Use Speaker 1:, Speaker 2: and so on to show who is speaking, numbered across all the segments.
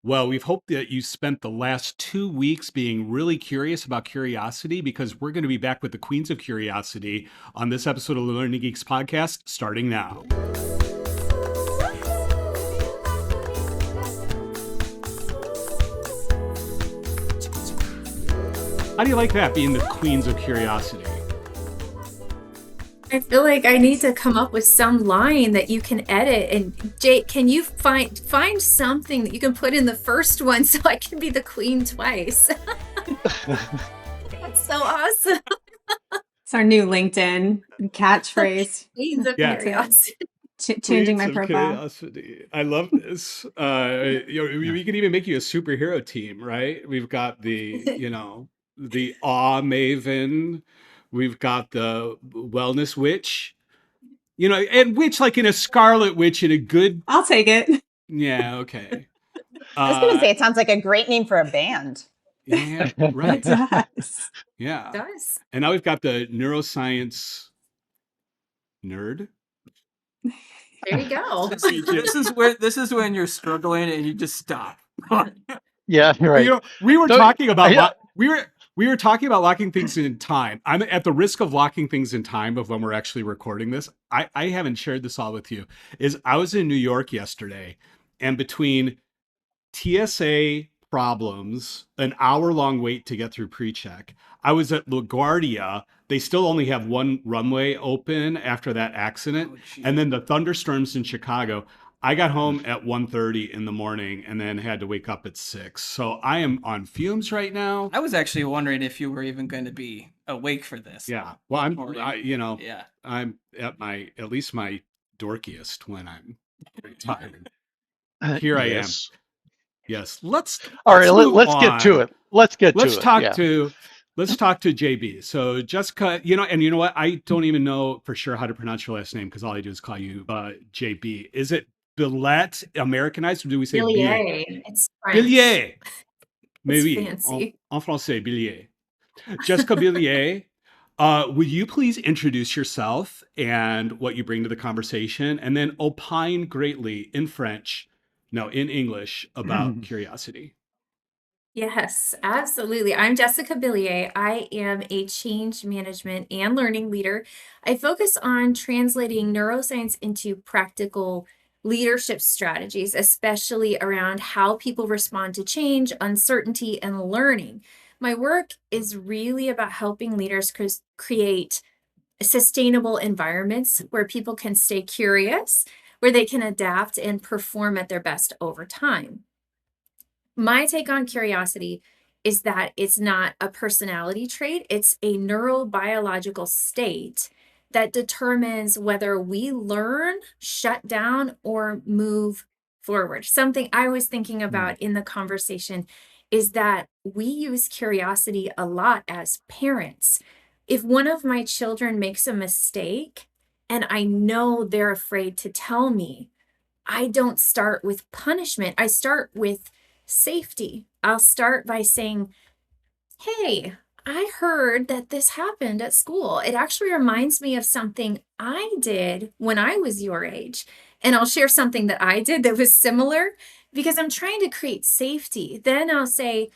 Speaker 1: Well, we've hoped that you spent the last 2 weeks being really curious about curiosity because we're going to be back with the Queens of Curiosity on this episode of the Learning Geeks podcast starting now. How do you like that, being the Queens of Curiosity?
Speaker 2: I feel like I need to come up with some line that you can edit. And Jake, can you find something that you can put in the first one so I can be the queen twice? That's so awesome.
Speaker 3: It's our new LinkedIn catchphrase.
Speaker 2: Queens of
Speaker 1: Yeah.
Speaker 2: Curiosity.
Speaker 3: Changing my
Speaker 1: Queens of
Speaker 3: profile.
Speaker 1: Curiosity. I love this. We could even make you a superhero team, right? We've got the awe maven. We've got the wellness witch, and witch like in a scarlet witch in a good.
Speaker 3: I'll take it.
Speaker 1: Yeah. Okay.
Speaker 4: I was going to say, it sounds like a great name for a band.
Speaker 1: Yeah. Right.
Speaker 3: It does.
Speaker 1: Yeah.
Speaker 2: It does.
Speaker 1: And now we've got the neuroscience nerd.
Speaker 2: There you go.
Speaker 5: This is when you're struggling and you just stop.
Speaker 6: Yeah, you're right.
Speaker 1: We were
Speaker 6: Don't-
Speaker 1: talking about
Speaker 6: Yeah.
Speaker 1: we were talking about locking things in time. I'm at the risk of locking things in time of when we're actually recording this. I haven't shared this all with you. I was in New York yesterday, and between TSA problems, an hour-long wait to get through pre-check, I was at LaGuardia. They still only have one runway open after that accident. And then the thunderstorms in Chicago. I got home at 1:30 in the morning and then had to wake up at 6. So I am on fumes right now.
Speaker 5: I was actually wondering if you were even going to be awake for this.
Speaker 1: Yeah. Well, I'm
Speaker 5: Yeah.
Speaker 1: I'm at least my dorkiest when I'm tired. Here I am. Yes.
Speaker 6: All right,
Speaker 1: move
Speaker 6: let's get to
Speaker 1: on.
Speaker 6: it. Let's
Speaker 1: talk to JB. So Jessica, and you know what? I don't even know for sure how to pronounce your last name because all I do is call you JB. Is it Billet, Americanized, or do we say
Speaker 2: Billiet? It's French.
Speaker 1: Billiet? Maybe.
Speaker 2: It's fancy.
Speaker 1: En français, Billiet. Jessica Billiet, would you please introduce yourself and what you bring to the conversation, and then opine greatly in English about curiosity?
Speaker 2: Yes, absolutely. I'm Jessica Billiet. I am a change management and learning leader. I focus on translating neuroscience into practical leadership strategies, especially around how people respond to change, uncertainty, and learning. My work is really about helping leaders create sustainable environments where people can stay curious, where they can adapt and perform at their best over time. My take on curiosity is that it's not a personality trait, it's a neurobiological state that determines whether we learn, shut down, or move forward. Something I was thinking about in the conversation is that we use curiosity a lot as parents. If one of my children makes a mistake and I know they're afraid to tell me, I don't start with punishment. I start with safety. I'll start by saying, hey, I heard that this happened at school. It actually reminds me of something I did when I was your age. And I'll share something that I did that was similar because I'm trying to create safety. Then I'll say,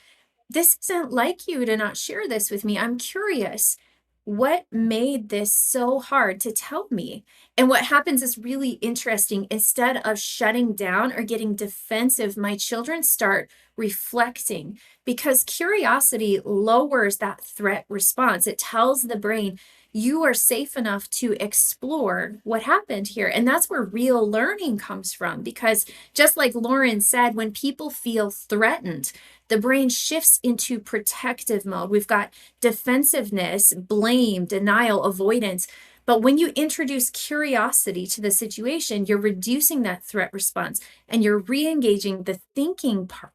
Speaker 2: this isn't like you to not share this with me. I'm curious. What made this so hard to tell me? And what happens is really interesting. Instead of shutting down or getting defensive, my children start reflecting because curiosity lowers that threat response. It tells the brain, you are safe enough to explore what happened here. And that's where real learning comes from. Because just like Lauren said, when people feel threatened, the brain shifts into protective mode. We've got defensiveness, blame, denial, avoidance. But when you introduce curiosity to the situation, you're reducing that threat response and you're re-engaging the thinking part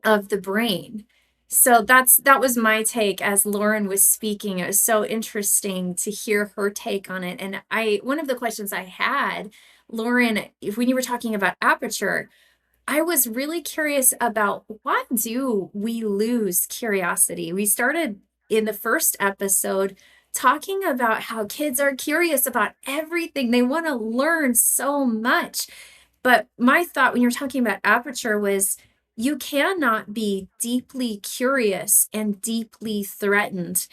Speaker 2: of the brain. So that was my take as Lauren was speaking. It was so interesting to hear her take on it. And one of the questions I had, Lauren, when you were talking about Aperture, I was really curious about why do we lose curiosity? We started in the first episode talking about how kids are curious about everything. They want to learn so much. But my thought when you're talking about Aperture was, you cannot be deeply curious and deeply threatened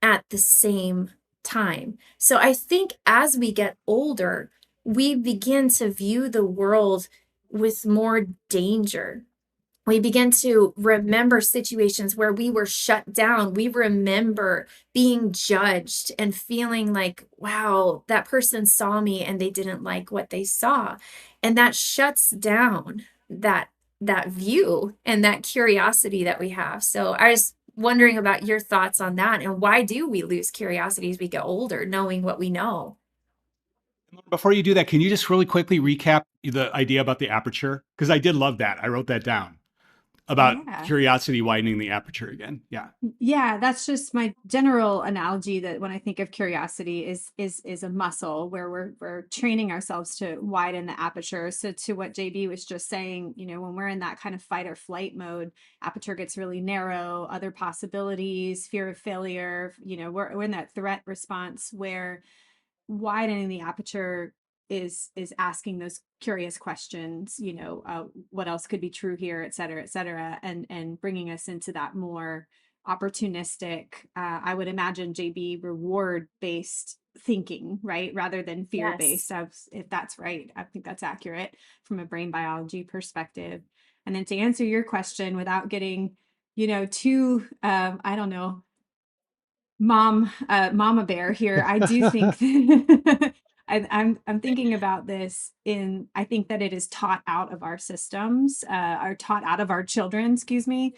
Speaker 2: at the same time. So I think as we get older, we begin to view the world with more danger. We begin to remember situations where we were shut down. We remember being judged and feeling like, wow, that person saw me and they didn't like what they saw. And that shuts down that view and that curiosity that we have. So I was wondering about your thoughts on that, and why do we lose curiosity as we get older, knowing what we know?
Speaker 1: Before you do that, can you just really quickly recap the idea about the aperture? Because I did love that. I wrote that down about
Speaker 3: Yeah.
Speaker 1: curiosity widening the aperture again. Yeah.
Speaker 3: Yeah, that's just my general analogy that when I think of curiosity is a muscle where we're training ourselves to widen the aperture. So to what JB was just saying, when we're in that kind of fight or flight mode, aperture gets really narrow, other possibilities, fear of failure, we're in that threat response where widening the aperture is asking those curious questions, what else could be true here, et cetera, and bringing us into that more opportunistic, I would imagine, JB, reward based thinking, right, rather than fear
Speaker 2: Yes.
Speaker 3: based. If that's right, I think that's accurate from a brain biology perspective. And then to answer your question without getting too I don't know, mama bear here, I do think that I'm thinking about this I think that it is taught out of our systems, are taught out of our children, excuse me,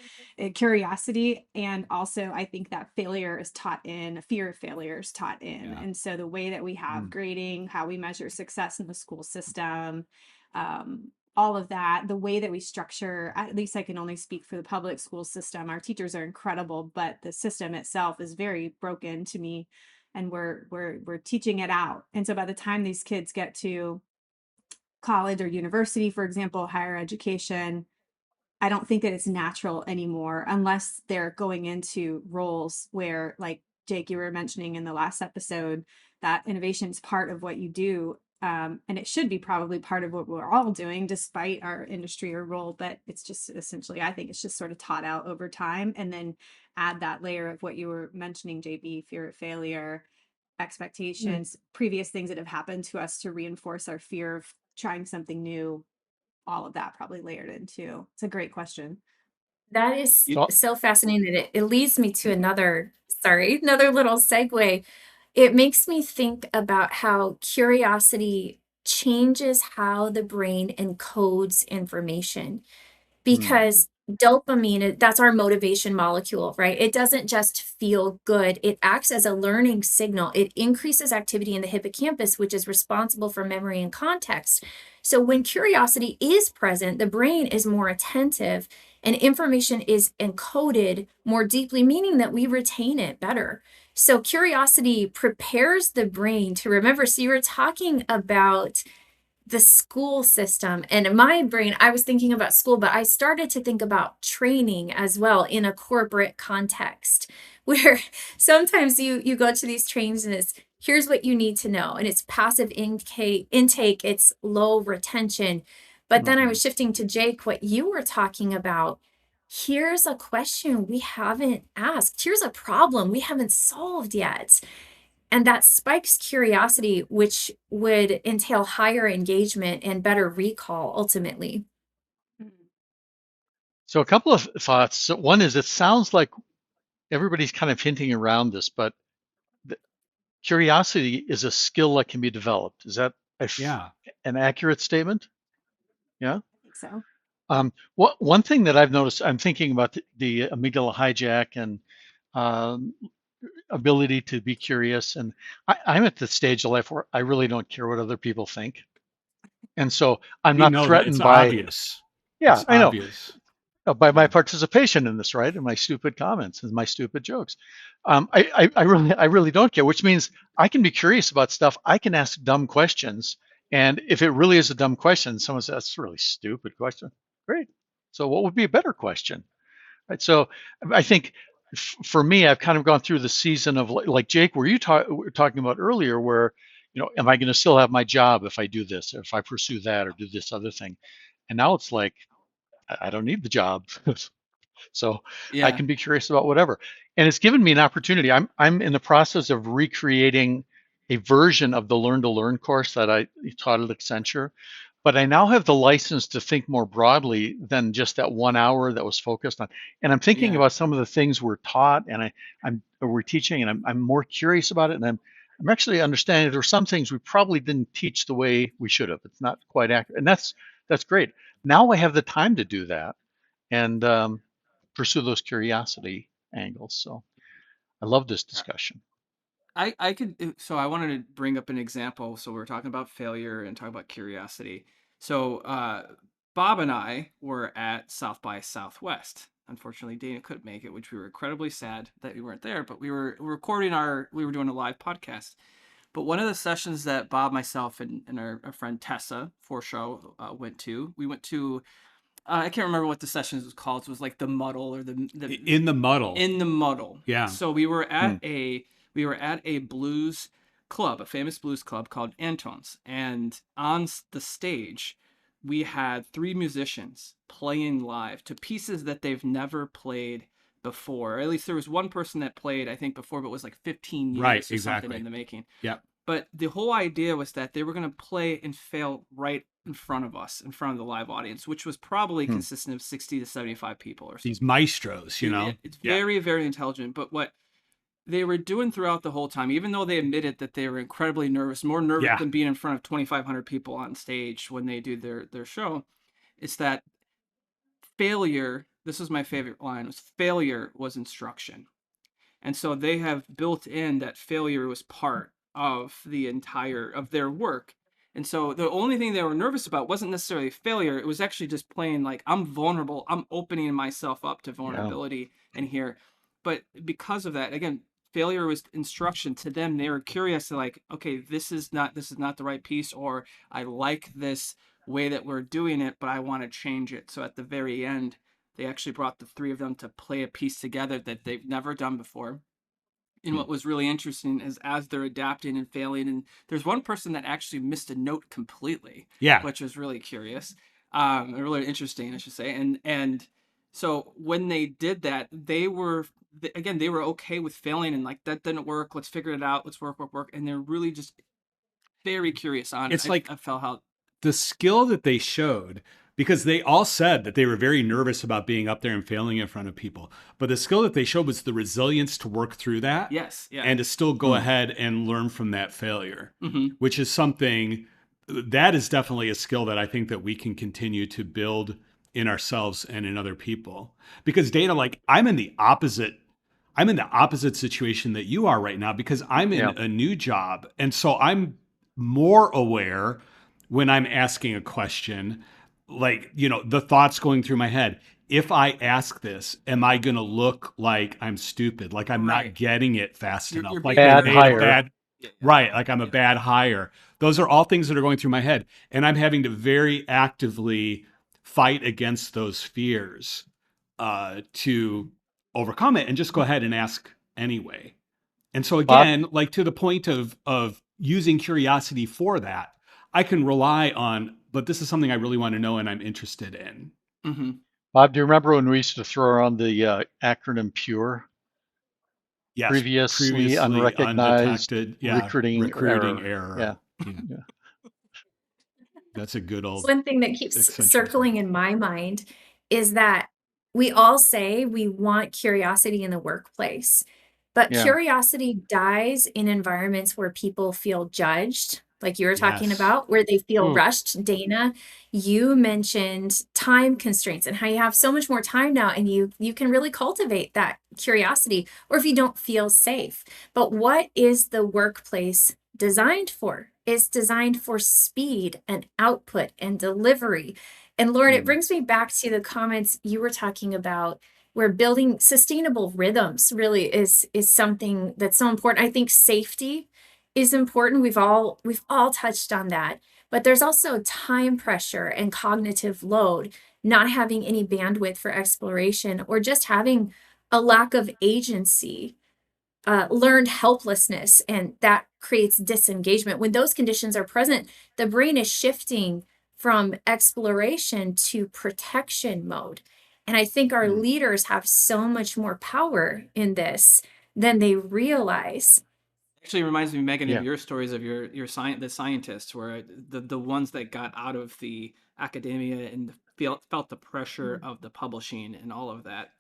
Speaker 3: curiosity. And also I think that failure is taught in, fear of failure is taught in.
Speaker 1: Yeah.
Speaker 3: And so the way that we have grading, how we measure success in the school system, all of that, the way that we structure, at least I can only speak for the public school system. Our teachers are incredible, but the system itself is very broken to me, and we're teaching it out. And so by the time these kids get to college or university, for example, higher education, I don't think that it's natural anymore unless they're going into roles where, like Jake, you were mentioning in the last episode, that innovation is part of what you do. And it should be probably part of what we're all doing despite our industry or role, but it's just essentially, I think it's just sort of taught out over time. And then add that layer of what you were mentioning, JB, fear of failure, expectations, previous things that have happened to us to reinforce our fear of trying something new, all of that probably layered in too. It's a great question.
Speaker 2: That is
Speaker 1: You-
Speaker 6: So
Speaker 2: so fascinating. It leads me to another little segue. It makes me think about how curiosity changes how the brain encodes information, because dopamine, that's our motivation molecule, right? It doesn't just feel good, it acts as a learning signal. It increases activity in the hippocampus, which is responsible for memory and context. So when curiosity is present, the brain is more attentive and information is encoded more deeply, meaning that we retain it better. So curiosity prepares the brain to remember. So you were talking about the school system, and in my brain I was thinking about school, but I started to think about training as well in a corporate context, where sometimes you go to these trainings and it's, here's what you need to know, and it's passive intake, it's low retention. But then I was shifting to Jake, what you were talking about, here's a question we haven't asked, here's a problem we haven't solved yet, and that spikes curiosity, which would entail higher engagement and better recall ultimately.
Speaker 6: so a couple of thoughts. So one is, it sounds like everybody's kind of hinting around this, but curiosity is a skill that can be developed. Is that
Speaker 1: Yeah.
Speaker 6: an accurate statement? Yeah.
Speaker 3: I think so.
Speaker 6: One thing that I've noticed, I'm thinking about the amygdala hijack and um, ability to be curious. And I'm at the stage of life where I really don't care what other people think. And so I'm
Speaker 1: We
Speaker 6: not
Speaker 1: know that it's
Speaker 6: threatened by,
Speaker 1: obvious.
Speaker 6: yeah,
Speaker 1: It's
Speaker 6: I know,
Speaker 1: obvious.
Speaker 6: by my
Speaker 1: Yeah.
Speaker 6: participation in this, right? And my stupid comments and my stupid jokes. I really don't care, which means I can be curious about stuff. I can ask dumb questions. And if it really is a dumb question, someone says, that's a really stupid question. Great. So what would be a better question? Right. So I think for me, I've kind of gone through the season of, like Jake, were talking about earlier, where, am I going to still have my job if I do this, or if I pursue that, or do this other thing? And now it's like, I don't need the job. So I
Speaker 5: Yeah.
Speaker 6: can be curious about whatever. And it's given me an opportunity. I'm in the process of recreating a version of the Learn to Learn course that I taught at Accenture. But I now have the license to think more broadly than just that 1 hour that was focused on. And I'm thinking
Speaker 5: Yeah.
Speaker 6: about some of the things we're taught and we're teaching, and I'm more curious about it. And I'm actually understanding there are some things we probably didn't teach the way we should have. It's not quite accurate, and that's great. Now I have the time to do that and pursue those curiosity angles. So I love this discussion.
Speaker 5: I could so I wanted to bring up an example. So we're talking about failure and talking about curiosity. So Bob and I were at South by Southwest. Unfortunately, Dana couldn't make it, which we were incredibly sad that we weren't there. But we were we were doing a live podcast. But one of the sessions that Bob, myself, and our friend Tessa for show we went to I can't remember what the session was called. It was like the muddle or the
Speaker 1: In the muddle.
Speaker 5: in the muddle.
Speaker 1: Yeah.
Speaker 5: So we were
Speaker 6: Hmm.
Speaker 5: at a blues club, a famous blues club called Antone's, and on the stage we had three musicians playing live to pieces that they've never played before. Or at least there was one person that played, I think, before, but it was like 15 years
Speaker 1: Right,
Speaker 5: or something
Speaker 1: exactly.
Speaker 5: in the making.
Speaker 1: Yeah.
Speaker 5: But the whole idea was that they were going to play and fail right in front of us, in front of the live audience, which was probably
Speaker 6: Hmm.
Speaker 5: consistent of 60 to 75 people or so.
Speaker 1: These maestros, you know.
Speaker 5: It's
Speaker 1: Yeah.
Speaker 5: very, very intelligent. But what they were doing throughout the whole time, even though they admitted that they were incredibly nervous, more nervous
Speaker 1: Yeah.
Speaker 5: than being in front of 2,500 people on stage when they do their show, it's that failure, this was my favorite line, was failure was instruction. And so they have built in that failure was part of the entire of their work. And so the only thing they were nervous about wasn't necessarily failure. It was actually just playing like I'm vulnerable. I'm opening myself up to
Speaker 6: Yeah.
Speaker 5: vulnerability in here. But because of that, again, failure was instruction to them. They were curious to like, okay, this is not the right piece, or I like this way that we're doing it, but I want to change it. So at the very end, they actually brought the three of them to play a piece together that they've never done before. And
Speaker 6: Hmm.
Speaker 5: what was really interesting is as they're adapting and failing, and there's one person that actually missed a note completely,
Speaker 1: Yeah.
Speaker 5: which was really curious, really interesting, I should say. And so when they did that, they were okay with failing and like that didn't work. Let's figure it out. Let's work, and they're really just very curious on it.
Speaker 1: It's like
Speaker 5: I felt how
Speaker 1: the skill that they showed, because they all said that they were very nervous about being up there and failing in front of people. But the skill that they showed was the resilience to work through that
Speaker 5: yes, yeah,
Speaker 1: and to still go
Speaker 6: Hmm.
Speaker 1: ahead and learn from that failure,
Speaker 5: hmm
Speaker 1: which is something that is definitely a skill that I think that we can continue to build in ourselves and in other people. Because Dana, like I'm in the opposite situation that you are right now because I'm in
Speaker 6: Yeah.
Speaker 1: a new job. And so I'm more aware when I'm asking a question, like, you know, the thoughts going through my head. If I ask this, am I going to look like I'm stupid? Like I'm
Speaker 5: Right.
Speaker 1: not getting it fast
Speaker 5: You're-
Speaker 1: enough?
Speaker 5: you're
Speaker 1: Like
Speaker 5: being
Speaker 1: I
Speaker 6: Bad
Speaker 1: made
Speaker 6: hire.
Speaker 1: a bad,
Speaker 5: yeah,
Speaker 1: right? Like I'm a
Speaker 5: yeah.
Speaker 1: bad hire. Those are all things that are going through my head. And I'm having to very actively fight against those fears to overcome it and just go ahead and ask anyway. And so
Speaker 6: Bob,
Speaker 1: again, like to the point of using curiosity for that, I can rely on, but this is something I really want to know and I'm interested in.
Speaker 5: hmm
Speaker 6: Bob, do you remember when we used to throw around the acronym PURE?
Speaker 1: Yes,
Speaker 6: Previously
Speaker 1: previously
Speaker 6: unrecognized
Speaker 1: undetected, yeah,
Speaker 6: recruiting
Speaker 1: recruiting
Speaker 6: error.
Speaker 1: error.
Speaker 6: Yeah.
Speaker 1: Yeah, that's a good old
Speaker 2: One thing that keeps
Speaker 1: Accenture
Speaker 2: circling in my mind is that we all say we want curiosity in the workplace, but
Speaker 6: Yeah.
Speaker 2: curiosity dies in environments where people feel judged, like you were talking
Speaker 1: Yes.
Speaker 2: about, where they feel
Speaker 6: Hmm.
Speaker 2: rushed. Dana, you mentioned time constraints and how you have so much more time now and you can really cultivate that curiosity, or if you don't feel safe. But what is the workplace designed for? It's designed for speed and output and delivery. And Lauren, it
Speaker 6: Hmm.
Speaker 2: brings me back to the comments you were talking about where building sustainable rhythms really is something that's so important. I think safety is important. We've all touched on that. But there's also time pressure and cognitive load, not having any bandwidth for exploration or just having a lack of agency, learned helplessness, and that creates disengagement. When those conditions are present, the brain is shifting from exploration to protection mode. And I think our leaders have so much more power in this than they realize.
Speaker 5: Actually reminds me, Megan,
Speaker 6: Yeah.
Speaker 5: of your stories of your the scientists, where the ones that got out of the academia and felt the pressure of the publishing and all of that.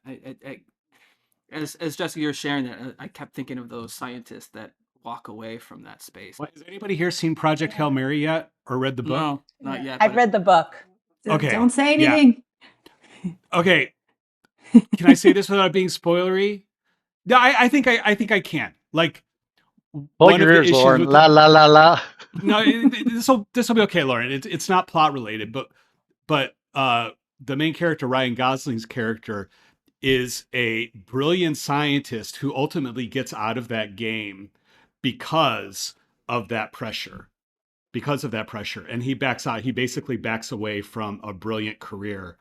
Speaker 5: As Jessica, you're sharing that, I kept thinking of those scientists that walk away from that space.
Speaker 1: Has anybody here seen Project Hail Mary yet or read the book?
Speaker 5: No, not yet.
Speaker 4: I've read the book.
Speaker 1: Okay.
Speaker 3: Don't say
Speaker 1: Yeah.
Speaker 3: anything.
Speaker 1: Okay. Can I say this without being spoilery? No, I think I can. Like,
Speaker 6: Hold
Speaker 1: one
Speaker 6: your
Speaker 1: of the
Speaker 6: ears,
Speaker 1: issues
Speaker 6: Lauren.
Speaker 1: with
Speaker 6: La la la la.
Speaker 1: no, this will be okay, Lauren. It's not plot related, but the main character, Ryan Gosling's character, is a brilliant scientist who ultimately gets out of that game because of that pressure. Because of that pressure, and he backs out. He basically backs away from a brilliant career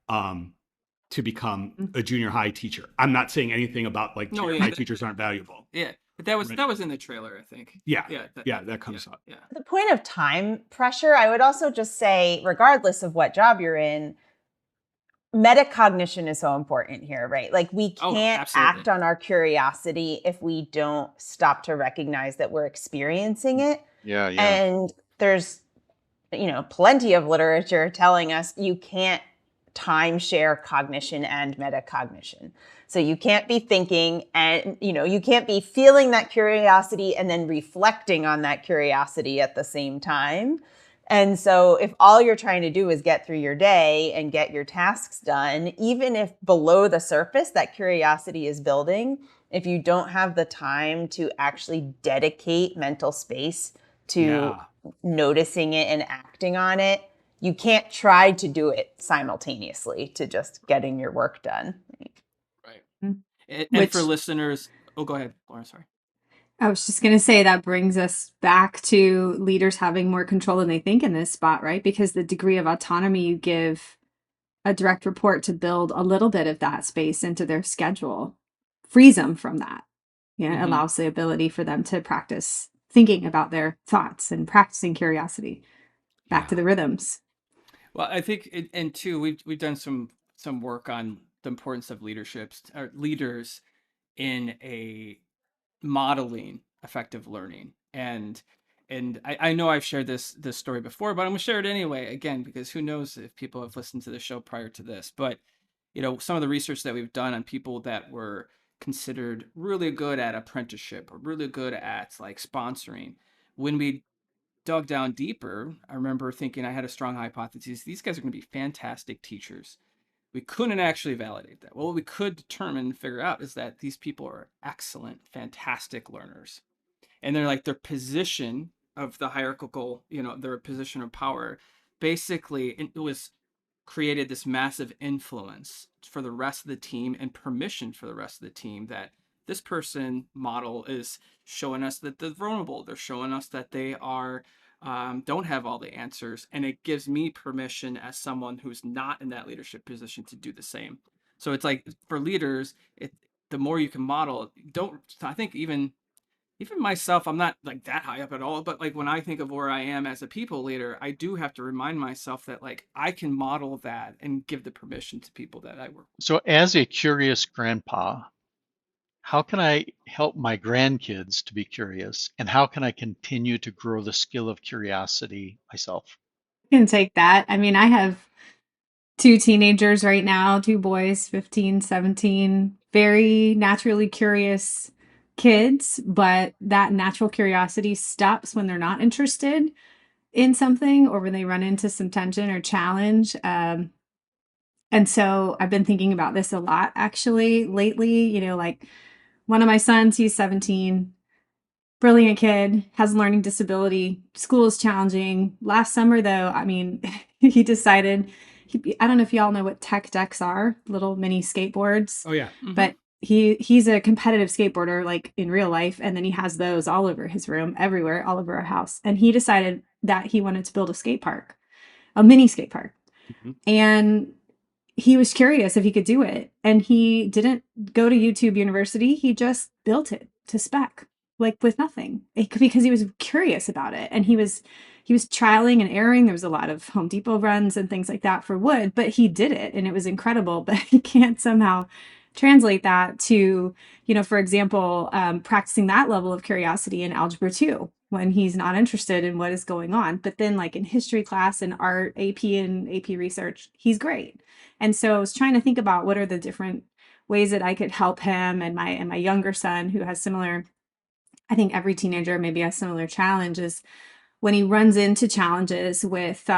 Speaker 1: to become a junior high teacher. I'm not saying anything about like junior high teachers aren't valuable.
Speaker 5: Yeah, but that was in the trailer, I think.
Speaker 1: Yeah,
Speaker 5: yeah,
Speaker 1: that comes up.
Speaker 5: Yeah.
Speaker 4: The point of time pressure, I would also just say, regardless of what job you're in, metacognition is so important here, right? Like we can't act on our curiosity if we don't stop to recognize that we're experiencing it.
Speaker 6: Yeah.
Speaker 4: And there's, plenty of literature telling us you can't timeshare cognition and metacognition. So you can't be thinking and, you can't be feeling that curiosity and then reflecting on that curiosity at the same time. And so if all you're trying to do is get through your day and get your tasks done, even if below the surface that curiosity is building, if you don't have the time to actually dedicate mental space to noticing it and acting on it, you can't try to do it simultaneously to just getting your work done.
Speaker 5: Right. And for listeners, go ahead, Lauren, sorry.
Speaker 3: I was just going to say that brings us back to leaders having more control than they think in this spot, right? Because the degree of autonomy you give a direct report to build a little bit of that space into their schedule frees them from that. Yeah, allows the ability for them to practice thinking about their thoughts and practicing curiosity back to the rhythms.
Speaker 5: Well, I think, and too, we've done some work on the importance of leaders in a modeling effective learning. And I know I've shared this story before, but I'm gonna share it anyway, again, because who knows if people have listened to the show prior to this. But some of the research that we've done on people that were considered really good at apprenticeship or really good at like sponsoring, when we dug down deeper, I remember thinking I had a strong hypothesis. These guys are going to be fantastic teachers. We couldn't actually validate that. What we could determine and figure out is that these people are excellent, fantastic learners. And they're like their position of the hierarchical, their position of power, basically it was created this massive influence for the rest of the team and permission for the rest of the team that this person model is showing us that they're vulnerable. They're showing us that they are don't have all the answers, and it gives me permission as someone who's not in that leadership position to do the same. So it's like for leaders, the more you can model. I think even myself, I'm not like that high up at all, but like when I think of where I am as a people leader, I do have to remind myself that like I can model that and give the permission to people that I work with.
Speaker 6: So as a curious grandpa, how can I help my grandkids to be curious? And how can I continue to grow the skill of curiosity myself?
Speaker 3: I can take that. I mean, I have 2 teenagers right now, 2 boys, 15, 17, very naturally curious kids, but that natural curiosity stops when they're not interested in something or when they run into some tension or challenge. And so I've been thinking about this a lot actually lately, like one of my sons, he's 17, brilliant kid, has a learning disability. School is challenging. Last summer though, I mean, he decided, I don't know if y'all know what tech decks are, little mini skateboards.
Speaker 1: Oh yeah.
Speaker 3: But he's a competitive skateboarder like in real life, and then he has those all over his room, everywhere, all over our house. And he decided that he wanted to build a skate park, a mini skate park. And he was curious if he could do it. And he didn't go to YouTube University. He just built it to spec, like with nothing, because he was curious about it. And he was he was trialing and erroring. There was a lot of Home Depot runs and things like that for wood, but he did it and it was incredible. But he can't somehow translate that to, for example, practicing that level of curiosity in algebra 2 when he's not interested in what is going on. But then like in history class and art, AP and AP research, he's great. And so I was trying to think about what are the different ways that I could help him and my younger son who has similar, I think every teenager maybe has similar challenges when he runs into challenges with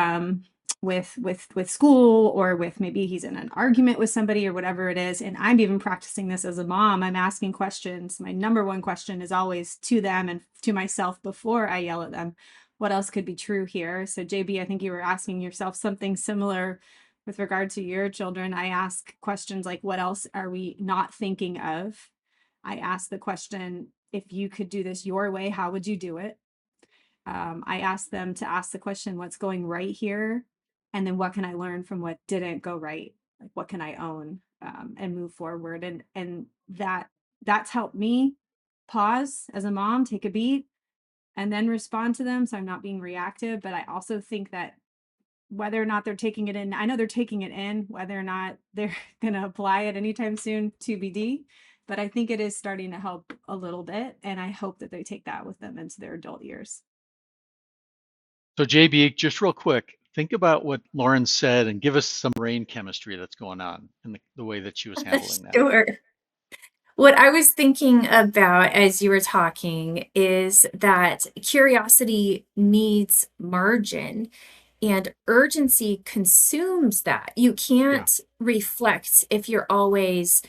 Speaker 3: school, or with maybe he's in an argument with somebody or whatever it is. And I'm even practicing this as a mom. I'm asking questions. My number one question is always to them and to myself before I yell at them, what else could be true here? So JB, I think you were asking yourself something similar with regard to your children. I ask questions like, what else are we not thinking of? I ask the question, if you could do this your way, how would you do it? I asked them to ask the question, what's going right here? And then what can I learn from what didn't go right? Like, what can I own and move forward? And that's helped me pause as a mom, take a beat, and then respond to them. So I'm not being reactive. But I also think that whether or not they're taking it in, I know they're taking it in, whether or not they're going to apply it anytime soon, TBD. But I think it is starting to help a little bit. And I hope that they take that with them into their adult years.
Speaker 6: So JB, just real quick, think about what Lauren said and give us some brain chemistry that's going on in the way that she was handling that.
Speaker 2: Sure. What I was thinking about as you were talking is that curiosity needs margin and urgency consumes that. You can't reflect if you're always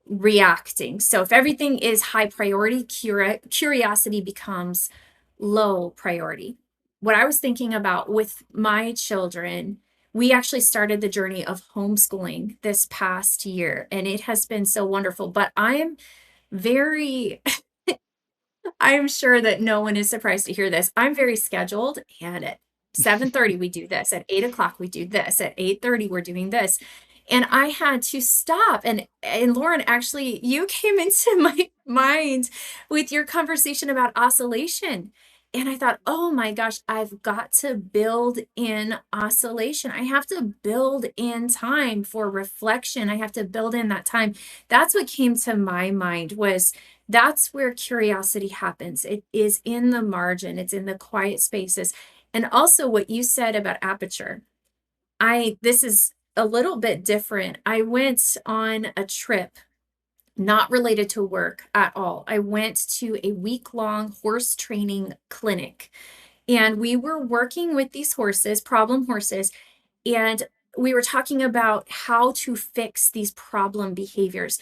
Speaker 2: reacting. So if everything is high priority, curiosity becomes low priority. What I was thinking about with my children, we actually started the journey of homeschooling this past year, and it has been so wonderful. But I'm very I'm sure that no one is surprised to hear this. I'm very scheduled, and at 7:30 we do this, at 8 o'clock we do this, at 8:30 we're doing this. And I had to stop. And Lauren, actually, you came into my mind with your conversation about oscillation. And I thought, oh my gosh, I've got to build in oscillation. I have to build in time for reflection. I have to build in that time. That's what came to my mind was that's where curiosity happens. It is in the margin, it's in the quiet spaces. And also what you said about Aperture. This is a little bit different. I went on a trip not related to work at all. I went to a week-long horse training clinic, and we were working with these horses, problem horses, and we were talking about how to fix these problem behaviors.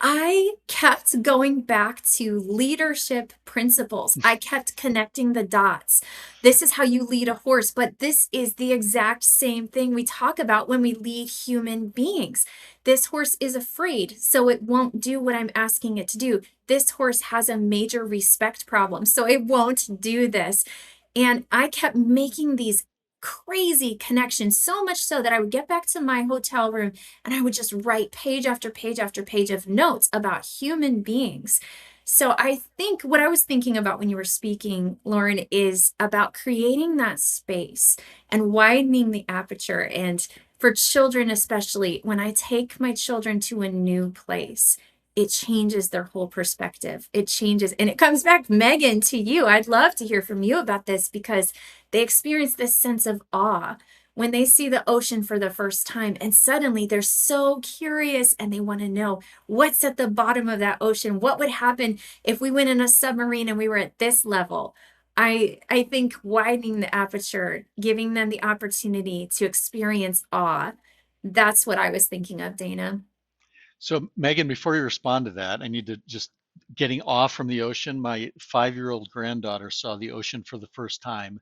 Speaker 2: I kept going back to leadership principles. I kept connecting the dots. This is how you lead a horse, but this is the exact same thing we talk about when we lead human beings. This horse is afraid, so it won't do what I'm asking it to do. This horse has a major respect problem, so it won't do this. And I kept making these crazy connections, so much so that I would get back to my hotel room and I would just write page after page after page of notes about human beings. So I think what I was thinking about when you were speaking, Lauren, is about creating that space and widening the aperture. And for children, especially, when I take my children to a new place, it changes their whole perspective. It changes, and it comes back, Megan, to you. I'd love to hear from you about this because they experience this sense of awe when they see the ocean for the first time, and suddenly they're so curious and they want to know what's at the bottom of that ocean. What would happen if we went in a submarine and we were at this level? I think widening the aperture, giving them the opportunity to experience awe, that's what I was thinking of, Dana.
Speaker 6: So Megan, before you respond to that, I need to just getting off from the ocean. My 5-year-old granddaughter saw the ocean for the first time,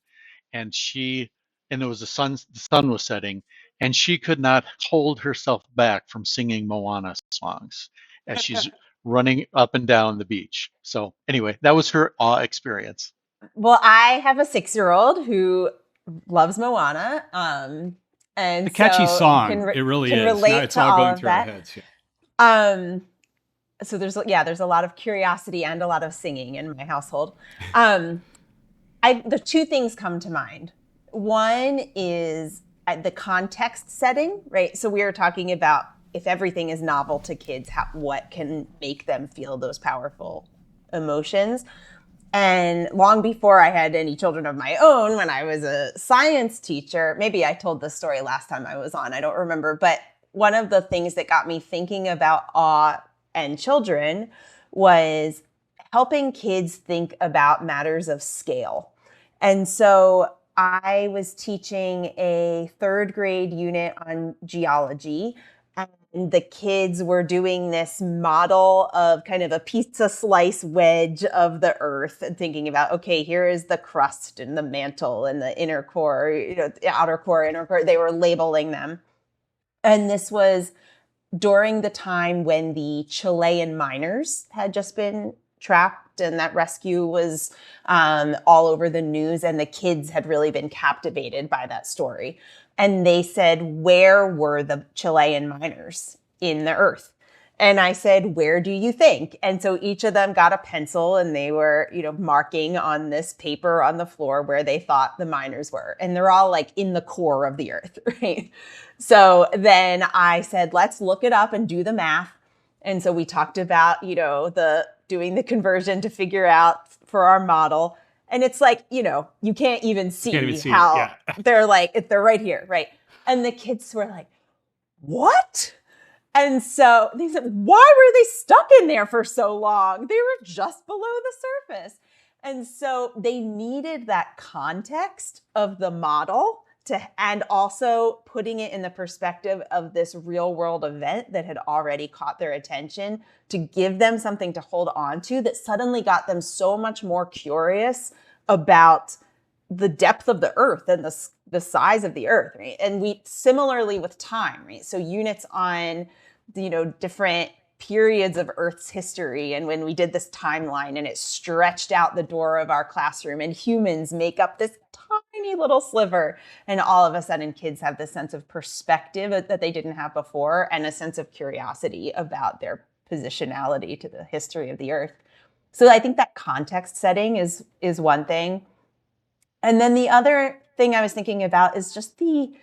Speaker 6: and and it was the sun was setting, and she could not hold herself back from singing Moana songs as she's running up and down the beach. So anyway, that was her awe experience.
Speaker 4: Well, I have a 6-year-old who loves Moana. And
Speaker 1: a catchy
Speaker 4: so
Speaker 1: song. It really
Speaker 4: can
Speaker 1: is.
Speaker 4: Relate
Speaker 1: Now it's
Speaker 4: to
Speaker 1: all going
Speaker 4: of
Speaker 1: through our
Speaker 4: that.
Speaker 1: heads. Yeah.
Speaker 4: So there's a lot of curiosity and a lot of singing in my household. The two things come to mind. One is the context setting, right? So we were talking about if everything is novel to kids, what can make them feel those powerful emotions. And long before I had any children of my own, when I was a science teacher, maybe I told this story last time I was on, I don't remember, but one of the things that got me thinking about awe and children was helping kids think about matters of scale. And so I was teaching a third grade unit on geology, and the kids were doing this model of kind of a pizza slice wedge of the earth and thinking about, okay, here is the crust and the mantle and the inner core, the outer core, inner core. They were labeling them. And this was during the time when the Chilean miners had just been trapped, and that rescue was all over the news, and the kids had really been captivated by that story. And they said, where were the Chilean miners in the earth? And I said, where do you think? And so each of them got a pencil, and they were, marking on this paper on the floor where they thought the miners were. And they're all like in the core of the earth, right? So then I said, let's look it up and do the math. And so we talked about, doing the conversion to figure out for our model. And it's like, you can't even see how they're like, they're right here, right? And the kids were like, what? And so they said, why were they stuck in there for so long? They were just below the surface. And so they needed that context of the model and also putting it in the perspective of this real world event that had already caught their attention to give them something to hold on to that suddenly got them so much more curious about the depth of the earth and the size of the earth, right? And we similarly with time, right? So units on, different periods of Earth's history. And when we did this timeline and it stretched out the door of our classroom, and humans make up this tiny little sliver. And all of a sudden kids have this sense of perspective that they didn't have before, and a sense of curiosity about their positionality to the history of the earth. So I think that context setting is one thing. And then the other thing I was thinking about is just the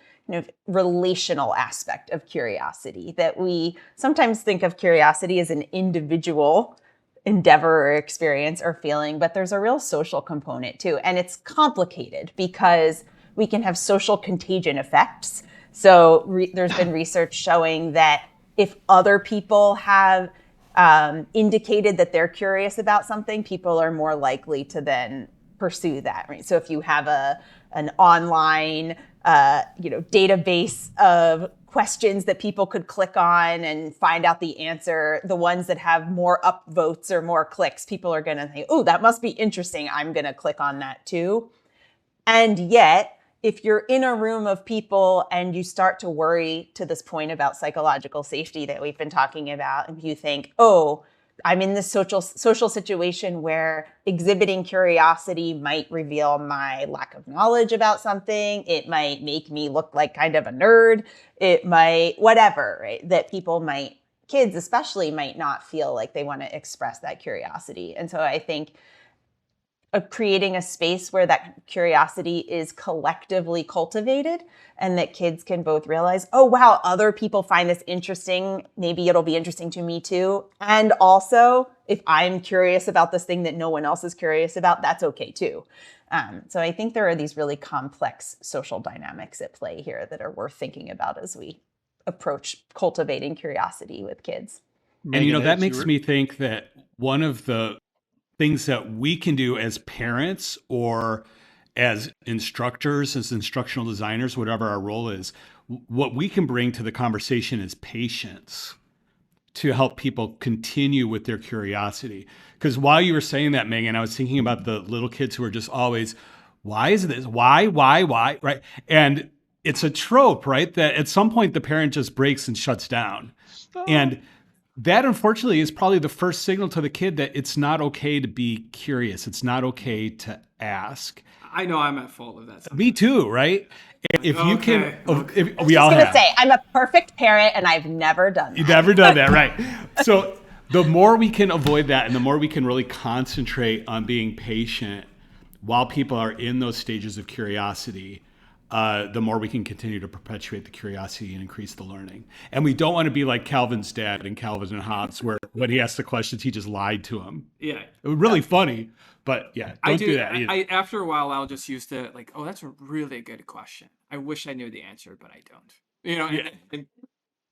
Speaker 4: relational aspect of curiosity, that we sometimes think of curiosity as an individual endeavor or experience or feeling, but there's a real social component too. And it's complicated because we can have social contagion effects. So there's been research showing that if other people have indicated that they're curious about something, people are more likely to then pursue that, right? So if you have an online database of questions that people could click on and find out the answer, the ones that have more upvotes or more clicks, people are going to think, oh, that must be interesting. I'm going to click on that too. And yet, if you're in a room of people and you start to worry, to this point about psychological safety that we've been talking about, and you think, oh, I'm in this social situation where exhibiting curiosity might reveal my lack of knowledge about something. It might make me look like kind of a nerd. It might, whatever, right? That kids especially, might not feel like they want to express that curiosity. And so I think creating a space where that curiosity is collectively cultivated, and that kids can both realize, oh, wow, other people find this interesting. Maybe it'll be interesting to me too. And also, if I'm curious about this thing that no one else is curious about, that's okay too. So I think there are these really complex social dynamics at play here that are worth thinking about as we approach cultivating curiosity with kids.
Speaker 1: And that makes me think that one of the things that we can do as parents or as instructors, as instructional designers, whatever our role is, what we can bring to the conversation is patience to help people continue with their curiosity. Because while you were saying that, Megan, I was thinking about the little kids who are just always, why is this? Why, right? And it's a trope, right? That at some point the parent just breaks and shuts down. And that, unfortunately, is probably the first signal to the kid that it's not okay to be curious. It's not okay to ask.
Speaker 5: I know I'm at fault of that sometimes.
Speaker 1: Me too, right? If you can,
Speaker 4: if we all have. I was going to say, I'm a perfect parent and I've never done that.
Speaker 1: You've never done that, right? So the more we can avoid that, and the more we can really concentrate on being patient while people are in those stages of curiosity, the more we can continue to perpetuate the curiosity and increase the learning. And we don't want to be like Calvin's dad in Calvin and Hobbes, where when he asked the questions, he just lied to him.
Speaker 5: Yeah.
Speaker 1: It was really funny, but yeah, don't do that either.
Speaker 5: After a while, I'll just use the like, oh, that's a really good question. I wish I knew the answer, but I don't. And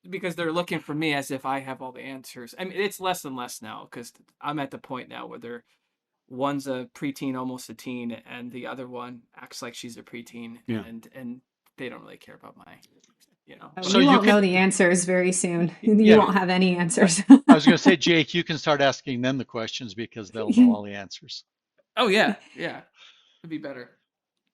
Speaker 5: because they're looking for me as if I have all the answers. I mean, it's less and less now because I'm at the point now where one's a preteen, almost a teen, and the other one acts like she's a preteen, and they don't really care about my,
Speaker 3: So you won't know the answers very soon. You won't have any answers.
Speaker 6: I was going to say, Jake, you can start asking them the questions because they'll know all the answers.
Speaker 5: Oh yeah, it'd be better.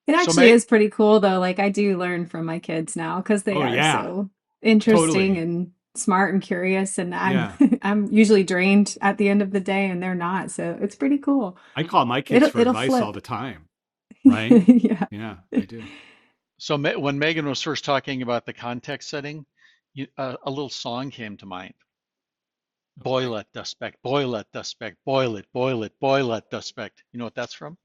Speaker 3: It actually is pretty cool though. Like I do learn from my kids now because they are so interesting and smart and curious, and I'm usually drained at the end of the day and they're not, so it's pretty cool.
Speaker 1: I call my kids for advice all the time, right? Yeah, I do.
Speaker 6: So when Megan was first talking about the context setting, a little song came to mind. Boil it, suspect, boil it, suspect, boil it, suspect. You know what that's from?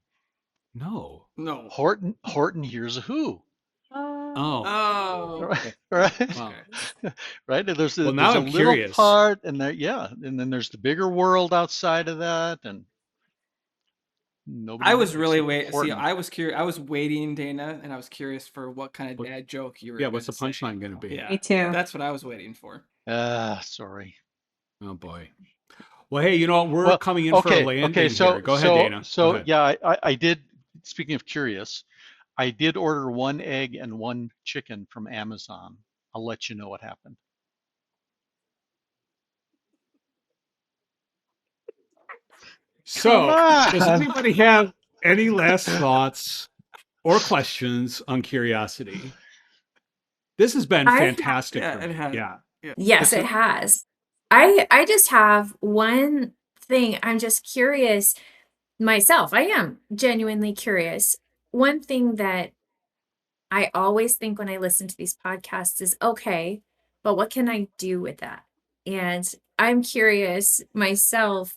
Speaker 1: No.
Speaker 6: Horton hears a who.
Speaker 5: Oh.
Speaker 6: Right.
Speaker 1: Wow.
Speaker 6: Right. There's
Speaker 1: now
Speaker 6: there's a
Speaker 1: I'm
Speaker 6: little
Speaker 1: curious.
Speaker 6: part, and and then there's the bigger world outside of that, and nobody.
Speaker 5: I was really waiting. See, I was curious. I was waiting, Dana, and I was curious for what kind of dad joke you were.
Speaker 1: Yeah. What's the punchline going to be?
Speaker 5: Yeah,
Speaker 3: me too.
Speaker 5: That's what I was waiting for.
Speaker 6: Sorry.
Speaker 1: Oh boy. Well, hey, we're coming in for a landing here. Go ahead, Dana.
Speaker 6: So
Speaker 1: Go ahead.
Speaker 6: yeah, I did. Speaking of curious, I did order 1 egg and 1 chicken from Amazon. I'll let you know what happened.
Speaker 1: So, does anybody have any last thoughts or questions on curiosity? This has been fantastic.
Speaker 2: Yes, it has. I just have one thing. I'm just curious myself. I am genuinely curious. One thing that I always think when I listen to these podcasts is, okay, but what can I do with that? And I'm curious myself,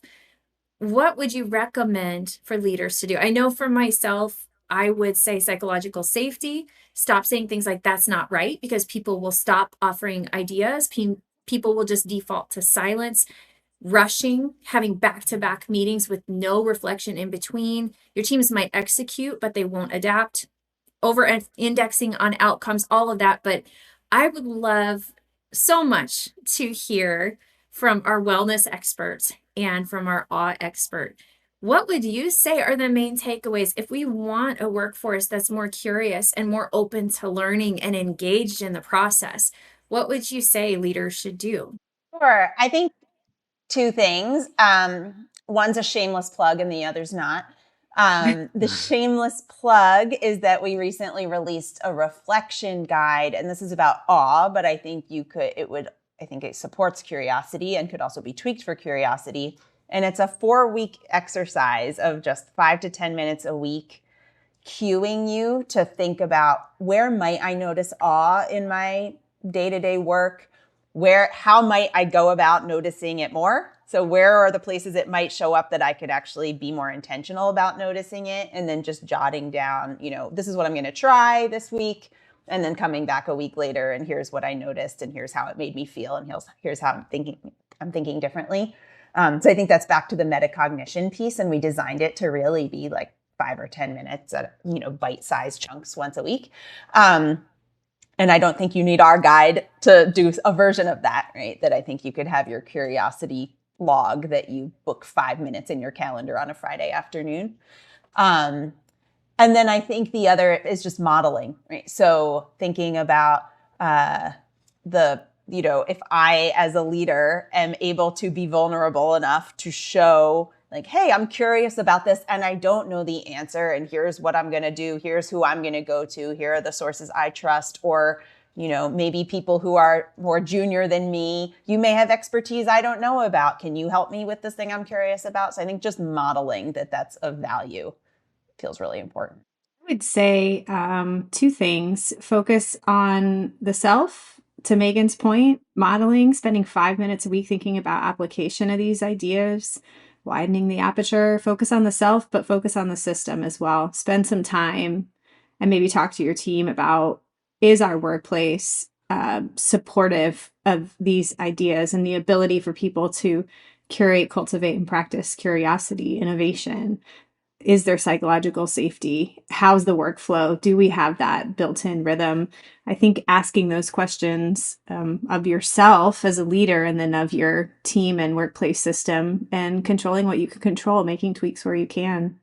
Speaker 2: what would you recommend for leaders to do? I know for myself, I would say psychological safety. Stop saying things like that's not right, because people will stop offering ideas. People will just default to silence. Rushing, having back-to-back meetings with no reflection in between. Your teams might execute, but they won't adapt. Over-indexing on outcomes, all of that. But I would love so much to hear from our wellness experts and from our awe expert. What would you say are the main takeaways if we want a workforce that's more curious and more open to learning and engaged in the process? What would you say leaders should do?
Speaker 4: Sure. I think 2 things. One's a shameless plug and the other's not. The shameless plug is that we recently released a reflection guide, and this is about awe, but I think I think it supports curiosity and could also be tweaked for curiosity. And it's a 4-week exercise of just 5 to 10 minutes a week, cueing you to think about, where might I notice awe in my day-to-day work? How might I go about noticing it more? So where are the places it might show up that I could actually be more intentional about noticing it? And then just jotting down, this is what I'm going to try this week. And then coming back a week later, and here's what I noticed, and here's how it made me feel, and here's how I'm thinking differently. So I think that's back to the metacognition piece, and we designed it to really be like 5 or 10 minutes at bite-sized chunks once a week. And I don't think you need our guide to do a version of that, right? That I think you could have your curiosity log that you book 5 minutes in your calendar on a Friday afternoon. And then I think the other is just modeling, right? So thinking about if I, as a leader, am able to be vulnerable enough to show, like, hey, I'm curious about this and I don't know the answer, and here's what I'm going to do. Here's who I'm going to go to. Here are the sources I trust. Or, maybe people who are more junior than me, you may have expertise I don't know about. Can you help me with this thing I'm curious about? So I think just modeling that's of value feels really important.
Speaker 3: I would say 2 things. Focus on the self. To Megan's point, modeling, spending 5 minutes a week thinking about application of these ideas, widening the aperture, focus on the self, but focus on the system as well. Spend some time and maybe talk to your team about, is our workplace supportive of these ideas and the ability for people to curate, cultivate, and practice curiosity, innovation? Is there psychological safety? How's the workflow? Do we have that built-in rhythm? I think asking those questions of yourself as a leader, and then of your team and workplace system, and controlling what you can control, making tweaks where you can.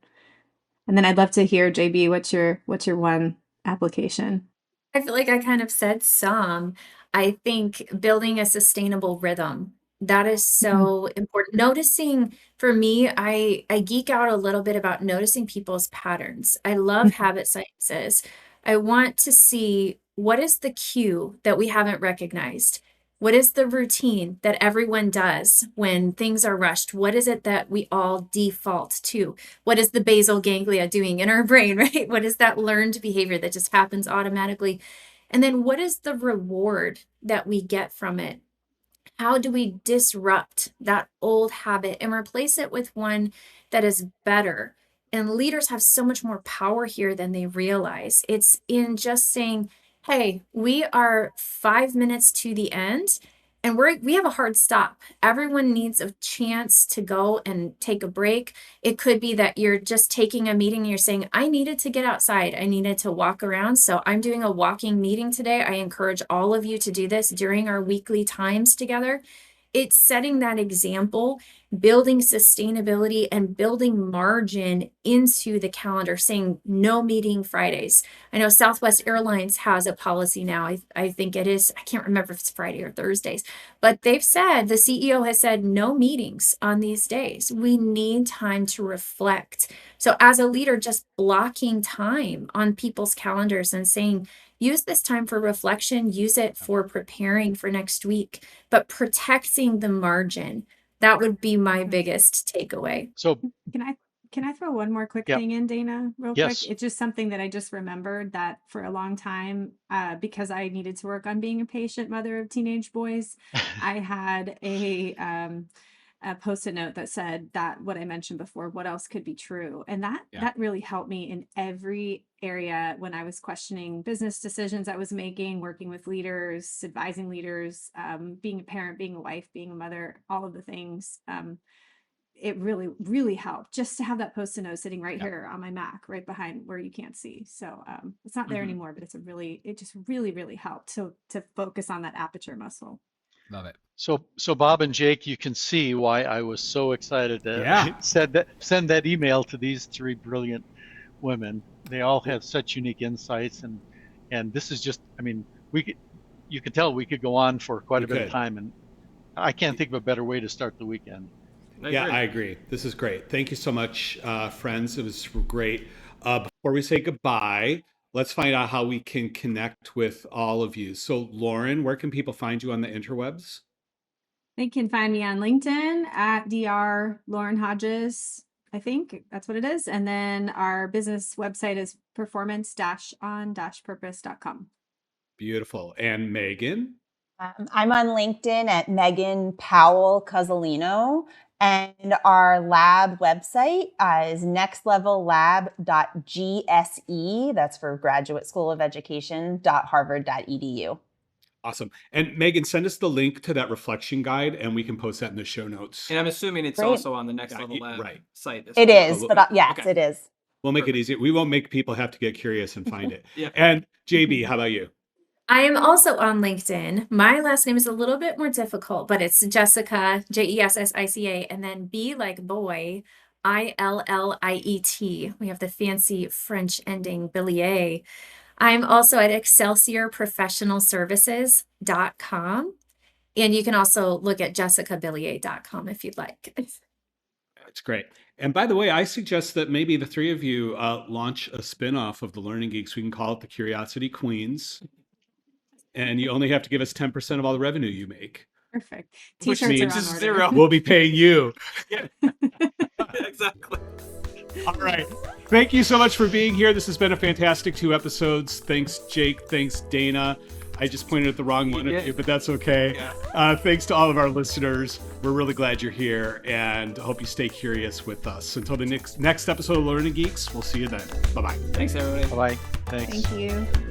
Speaker 3: And then I'd love to hear, JB, what's your one application?
Speaker 2: I feel like I kind of said some. I think building a sustainable rhythm, that is so important. Noticing, for me, I geek out a little bit about noticing people's patterns. I love habit sciences. I want to see, what is the cue that we haven't recognized? What is the routine that everyone does when things are rushed? What is it that we all default to? What is the basal ganglia doing in our brain, right? What is that learned behavior that just happens automatically? And then what is the reward that we get from it? How do we disrupt that old habit and replace it with one that is better? And leaders have so much more power here than they realize. It's in just saying, hey, we are 5 minutes to the end and we have a hard stop. Everyone needs a chance to go and take a break. It could be that you're just taking a meeting and you're saying, I needed to get outside. I needed to walk around. So I'm doing a walking meeting today. I encourage all of you to do this during our weekly times together. It's setting that example, building sustainability and building margin into the calendar, saying no meeting Fridays. I know Southwest Airlines has a policy now. I think it is, I can't remember if it's Friday or Thursdays, but they've said, the CEO has said no meetings on these days. We need time to reflect. So as a leader, just blocking time on people's calendars and saying, use this time for reflection, use it for preparing for next week, but protecting the margin. That would be my biggest takeaway.
Speaker 6: So
Speaker 3: Can I throw one more quick
Speaker 6: yeah,
Speaker 3: thing in, Dana, real
Speaker 6: yes.
Speaker 3: quick? It's just something that I just remembered, that for a long time, because I needed to work on being a patient mother of teenage boys, I had a post-it note that said that what I mentioned before, what else could be true? And that really helped me in every area when I was questioning business decisions I was making, working with leaders, advising leaders, being a parent, being a wife, being a mother, all of the things. It really, really helped just to have that post-it note sitting right here on my Mac, right behind where you can't see. So it's not there anymore, but it just really, really helped to focus on that aperture muscle.
Speaker 1: Love it.
Speaker 6: So Bob and Jake, you can see why I was so excited to
Speaker 1: Yeah.
Speaker 6: send that email to these three brilliant women. They all have such unique insights, and this is just, I mean, you could tell we could go on for quite a bit of time, and I can't think of a better way to start the weekend.
Speaker 1: I agree. This is great. Thank you so much, friends. It was great. Before we say goodbye, let's find out how we can connect with all of you. So, Lauren, where can people find you on the interwebs?
Speaker 3: They can find me on LinkedIn at Dr. Lauren Hodges. I think that's what it is. And then our business website is performance-on-purpose.com.
Speaker 1: Beautiful. And Megan?
Speaker 4: I'm on LinkedIn at Megan Powell Cuzzolino, and our lab website is nextlevellab.gse. That's for Graduate School of Education, .harvard.edu.
Speaker 1: Awesome. And Megan, send us the link to that reflection guide and we can post that in the show notes.
Speaker 5: And I'm assuming it's also on the Next Level Lab site.
Speaker 4: It is, but yes, it is.
Speaker 1: We'll make it easy. We won't make people have to get curious and find it. And JB, how about you?
Speaker 2: I am also on LinkedIn. My last name is a little bit more difficult, but it's Jessica, Jessica, and then B like boy, Illiet. We have the fancy French ending Billiet. I'm also at excelsiorprofessionalservices.com. And you can also look at jessicabilliet.com if you'd like.
Speaker 1: That's great. And by the way, I suggest that maybe the three of you launch a spin-off of the Learning Geeks. We can call it the Curiosity Queens. And you only have to give us 10% of all the revenue you make.
Speaker 3: Perfect.
Speaker 1: Which
Speaker 3: T-shirts
Speaker 1: means
Speaker 3: are on order.
Speaker 5: 0.
Speaker 1: We'll be paying you.
Speaker 5: Exactly.
Speaker 1: All right. Thank you so much for being here. This has been a fantastic 2 episodes. Thanks, Jake. Thanks, Dana. I just pointed at the wrong one,
Speaker 5: Yeah.
Speaker 1: but that's okay.
Speaker 5: Yeah.
Speaker 1: Thanks to all of our listeners. We're really glad you're here, and hope you stay curious with us. Until the next episode of Learning Geeks, we'll see you then. Bye-bye.
Speaker 5: Thanks, everybody.
Speaker 6: Bye-bye. Thanks.
Speaker 3: Thank you.